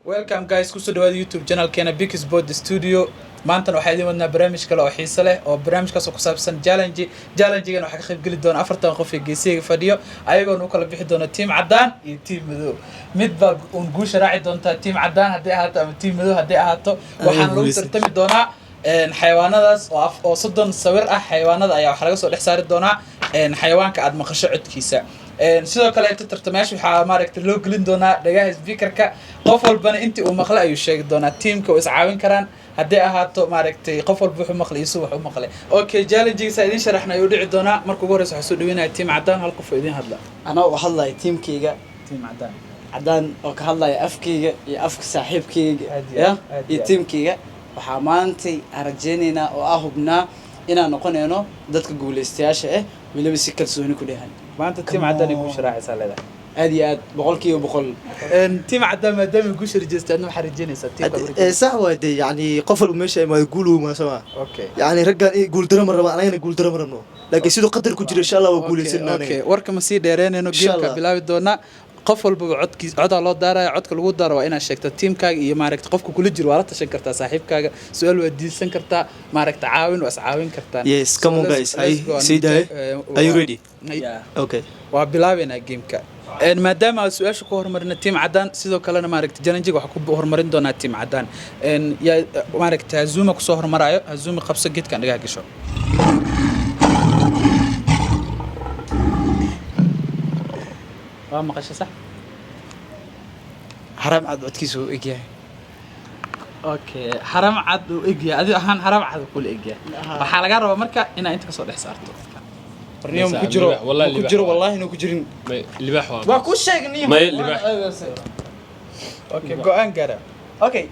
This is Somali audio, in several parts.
Welcome guys kusoo dhawaada YouTube channel keena Big Sport Studio. Maanta waxaan idin wadnaa barnaamij kale oo xiiso leh oo barnaamijkaas ku saabsan challenge-gan waxa ka qayb gali doona 40 qof ee geesiga fadhiyo ayagoo u kala bixi doona team cadaan iyo team madow. Midba uu guusha raaci doonta team cadaan hadii ahaato ama team madow hadii ahaato waxaan lagu tartami doonaa xayawaanadaas oo 30 sawir ah xayawaanada ayaa waxa laga soo dhex saari doonaa xayawaanka aad maqasho codkiisa. sidoo kale inta tartamayaasha waxa maaragtay loo gelin doonaa dhagaha speakerka qof walbana intii uu maqlay ayuu sheegi doonaa teamka oo is caawin karaan hadii ahaato maaragtay qof walba wuxuu maqlay isoo wax u maqlay okay challenge-giisa idin sharaxna ayuu dhici doonaa marka ugu horeysa waxa soo dhaweynaa team cadaan hal qof oo idin hadla ana oo hadlay teamkayga team cadaan oo ka hadlay afkayga iyo afka saaxiibkayga iyo teamkayga waxa maantay aragjeynayna oo hubnaa inaan noqonayno dadka guuleystayaasha waliba si kalsooni ku dheehan maanta team cadaan ay guusha raacaysaa leedahay aad iyo aad boqolkiiba boqol team cadaan maadaama guusha rajeystaan waxa rajeynaysaa teamka صح ودي يعني قفل ومشي ما يقولوا ما سوا okay يعني رجال يقول درهم ربع أنا يقول درهم ربع لكن سيدو قدر كجري إن شاء الله وقولي سنة okay warka ma sii dheereenayno geemka bilaabi doona qof walba codka loo daaray codka lagu daaro waa inaad sheegto teamkaaga iyo maaragtay qofka kula jiro waa la tashan kartaa saaxiibkaaga su'aal waa diisan kartaa maaragtay caawin waa caawin kartaa yes come on guys see that are you ready yeah okay waa bilaabina geemka maadaama aad su'aasha ku hormarina team cadaan sidoo kalena maaragtay challenge-ga waxa ku horumarin doonaa team cadaan ya maaragtay Azuma ku soo hormarayo Azuma qabso geedkan dhagaa gasho waa maqashay sax haram cad codkiisu egyahay okay haram cad uu egyahay adi ahaan haram cad ku leegyahay waxa laga rabaa marka inaad inta ka soo dhex saarto barniyo ku jiro wallahi inuu ku jirin libaax waa ku sheegnay may libaax okay go'aan gaara okay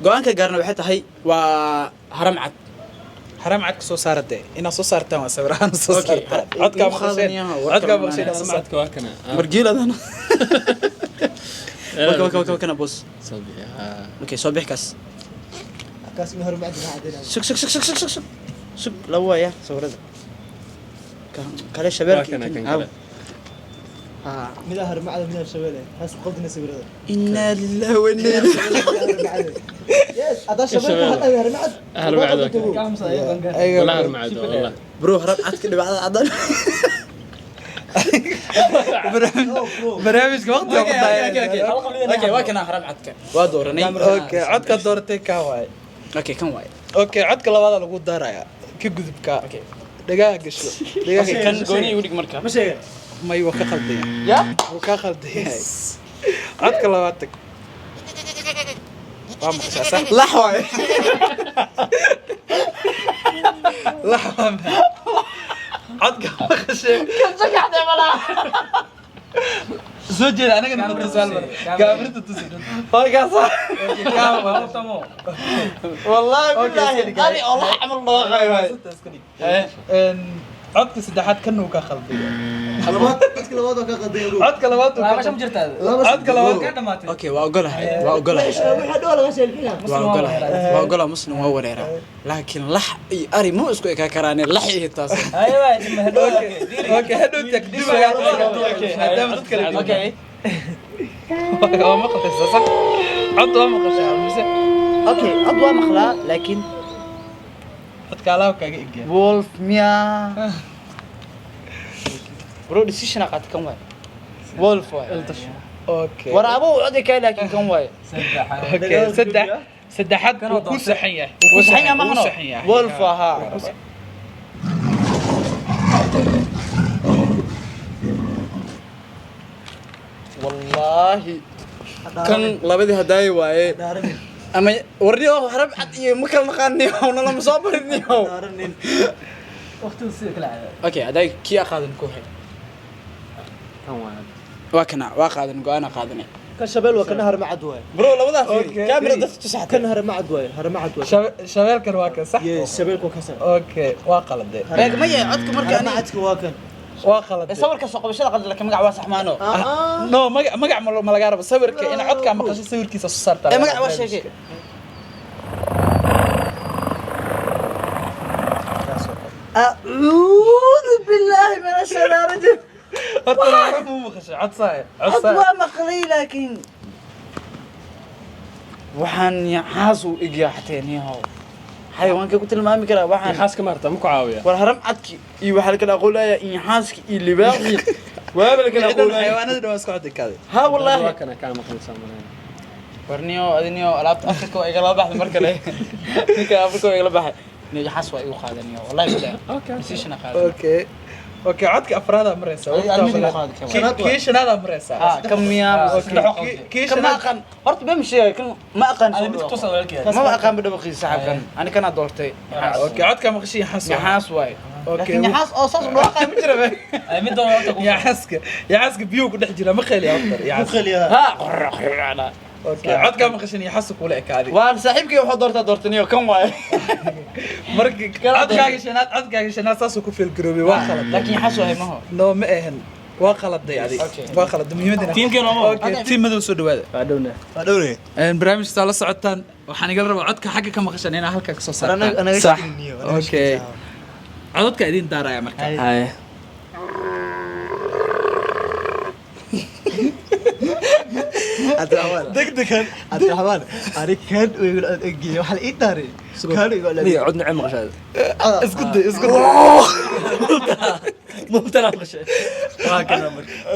go'aanka gaarna waxay tahay waa haram cad haram soo saartay ina soo saartaan waa sawiraan soo saartaan codka maqasheen codka waa kana margiiladana وكنا بوس اوكي صبح كاس كاس من هرب عندنا عادنا سك لو يا صورة كان الشباب من هرب معنا من الشباب هاس قلتنا سوينا إنا لله وإنا إليه يس هذا الشباب هذا هرب معد هرب معد والله هرب معد والله برو هرب عد كده بعد عدن برنامج وقت اوكي واكنا هرب عدك waa dooranay okay codka doortay ka waay okay kan waay okay codka labaad lagu daaraya ka gudubka dhagaa gasho dhagaa kan gooni u dhig marka ma sheegay may waa ka qalday ya waa ka qalday codka labaad tag waa maqashaa sax lax waay lax codka maqashay kan saxda mala soo jeeda anaga noo tusaal gaamirta tusin halkaas والله بالله قال والله عمل الله غايب codka saddexaad kan uu ka qalday codka labaad ka qaday codka labaad ما شو مجرتها codka labaad ka dhamaatay اوكي واقولها waxa dhow laga sheelfina واقولها مسلم هو وريرا لكن لح اري مو اسكو كراني لح تاس ايوه اوكي هدو تكديب هذا ما تذكر اوكي هو ما قصص صح عضو ما قصص اوكي اضوى مخلا لكن اتكلاو كاga igay وولف ميا برو ديسيشن قاد كم واي وولف واي اوكي ورابو عدي كاي لكن كم واي اوكي سدحد ku saxan yahay وصحيح ما هو وولف ها والله كان لبدي هداي واي اما وريو هرب عد iyo ma kala naqaaniyo ona lama soo bariniyo waqti si kala اوكي هداي كي اخذن كوهي kan waa واكنا واخذن go'aan qaadnay ka shabeel waa kana harma cad waay برو labada kaamira dadka tusaxay kana harma cad waay harma cad waay shabeelkan waa kan sax yes shabeelku ka san okay waa qaladay reeg ma yahay codka marka harma cadka waa kan waa qaladay sawirka soo qabashada qad laakiin magac waa saxmaano no magac ma laga rabo sawirka in codka maqasho sawirkiisa soo saartaa magac waa sheegay أعوذ بالله من الشيطان الرجيم هذا مو مخشى عد صاير أطوى مقلي لكن waxaan yaxaas u igya xateeniyahow xayawaanka ku tilmaami karaa waxaan xaaska maarta ma ku caawiya war haram cadki iyo waxa la kala aqoonaya in yaxaaski iyo libaaxi waaba la kala aqoonaya xayawaanada dhawa isku xad kaade ha wallahi kana ka maqan saamayn warniyo adiniyo alaabta afrika waa igala baxday mar kale ninka afrika waa igala baxay ni yaxaas waa igu qaadaniyo wallahi bilaah okay decision qaadan okay okay codka afraada maraysa kii shanaada maraysa كم يا كيش كم ما أقن هرت بمشي كم ما أقن ما أقن بدو بقي صاحب كان أنا كان دورتي اوكي عدك ما خشي حاس يحاس واي اوكي لكن يحاس أصلا الواقع مجربة يا حاسك بيو كدح جرا ما خلي اكثر يا حاسك ها قرر اوكي عدك ما خشني يحسك ولا هذه وأنا صاحبك يوحد دورتني كم واي مرك عدك شنات ساسو كفيل جروبي واخلط لكن يحاس واي ما هو نو ما اهن واخلط دي هذه واخلط مهمتنا تيم كانوا اوكي تيم مدو سو دواده adhowne برنامج تاع la socotaan waxaan iga rabaa codka xagga ka maqashan inaa halka ka soo saartaan anaga صح shaqeyniyo اوكي codka idin daaraya marka هاي degdegan abdiraxmaan ari kan weygul aad egiye waxa la ii daaray kan weygul aad عود نعم غشاد isku day مبتلى غشاد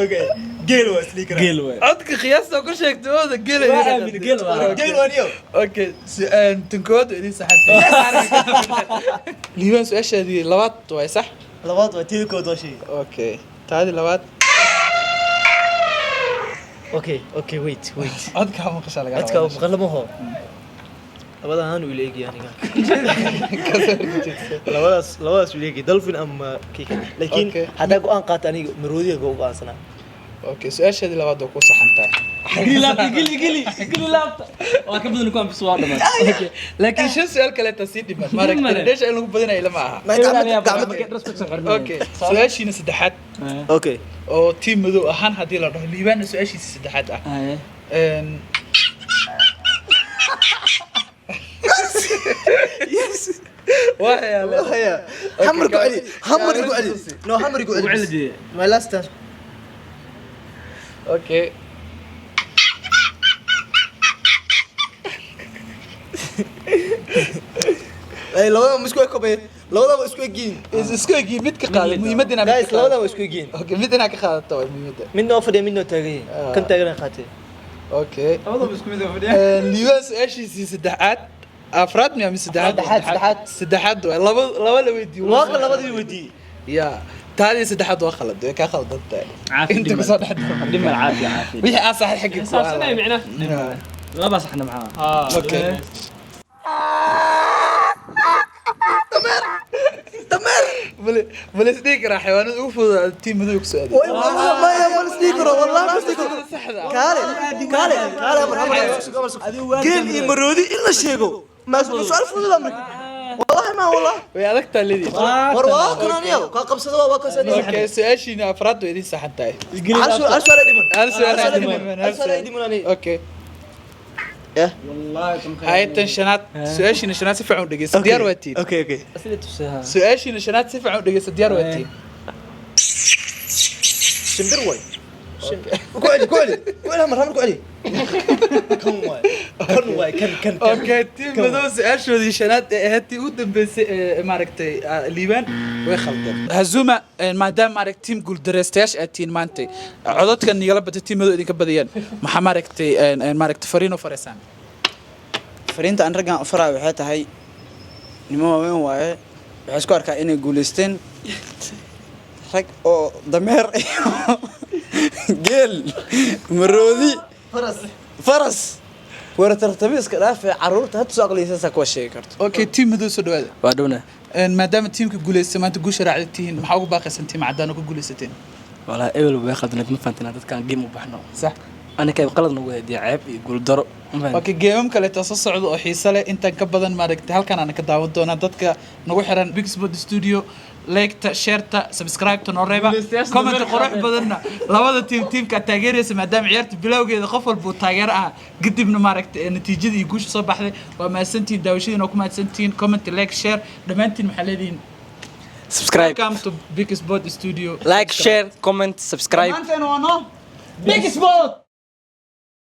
okay geel waa isli kara قيل واي codka qiyaasta ku sheegtay oo gelay geel waa niyo اوكي تنكود idin saxantay liiban su'aashaadii labaad way sax labaad waa tiilkood waa shay اوكي taadi labaad okay wait codka ma qasha laga dadka uu qalamo ho labadaan uu leeyahay aniga labadaas uu leeyahay dolphin ama kika laakiin Okay. hadaa go'aan qaata aniga maroodiga go'aansana اوكي su'aashaadii labaad oo ku saxantaa قلي لابتا وكبد نكون بسوار دمان اوكي laakiin shan su'aal kale ta sii dhiman maaragtay deesha in lagu badinayo lama aha اوكي su'aashiina saddexaad okay oo team madow ahaan hadii la dhaho liibaana su'aashiisa saddexaad ah een وهي haya hamar ku celi no hamar ku celi my last time اوكي ay labada isku ekobay labada isku egiin isku eegi mid ka qaado muhiimadina guys labada isku egiin اوكي midna ka qaadato way muhiimada midna oo fadhiya midna oo taagan kan taagan qaatay اوكي labada isku mid ah fadhiya liiban su'aashiisa saddexaad afraad miya mis saddexaad way laba la weydiiyo waaqa labadii weydii يا تالي سدحت وخلد كا خلدت انت بصدح دم العافيه عافيه وحي اصح حقك saasana macna لا بس احنا معاه اوكي بل سنيكر حيوانات اوفو التيم مذوق سؤال ما يا ولا ستيكر والله ما ستيكر كالي جيل يمرودي الا شيغو ما سؤال فضل امرك والله ما والله ويا ذاك تالي وروا كنا نيو كا قبسده waa ka sanay اوكي سؤاشينا افراد ودي صحنتاي السؤال السؤال اوكي والله هاي تنشنات سؤاشينا شنات سفعون دغيس ديار واتين اوكي اسئله تسها سؤاشينا شنات سفعون دغيس ديار واتين شمبر واي كوعلي همر كوعلي كن واي كن اوكي تيم مدو سؤاشودي شنات هاتي u dambeysay maaragtay liiban way khaldan hazuma maadaama maaragtay team guul dareystayash atiin maantay codadka nigala batay team madu idinka badiyaan maxaa maaragtay fariino fareysaan fariinta aan raggan faraa waxay tahay nimo waaweyn waaye waxay isku arkaa inay guuleysteen rag oo dameer geel maroodi faras wartartami iska dhaafay caruurta hadda soo aqliyaysa kuwa sheegi karto اوكي team madu soo dhawaada waa dhowna maadaama teamka guuleystay maanta guusha raacdatihiin maxaa ugu baaqaysan team cadaan ku guuleysateen والله اول way khadnad ma fahantina dadkan game u baxno صح ana kay qalad nagu heediya ceeb iyo guul daro اوكي geemam kale taasoo socdo oo xiiso leh inta ka badan maaragtay halkan aan ka daawan doona dadka nagu xiran Big Sport Studio like share subscribe to Noreba comment qurux badanna labada teamka taageeraysa maadaama ciyaarta bilowgeeda qof walba taageer ah kadibna maaragtay natiijada iyo guusha soo baxday waa maasantiin daawashadiina oo ku maasantiin comment like share dhamaantiin maxaa leediin subscribe welcome to Big Sport Studio like share comment subscribe Big Sport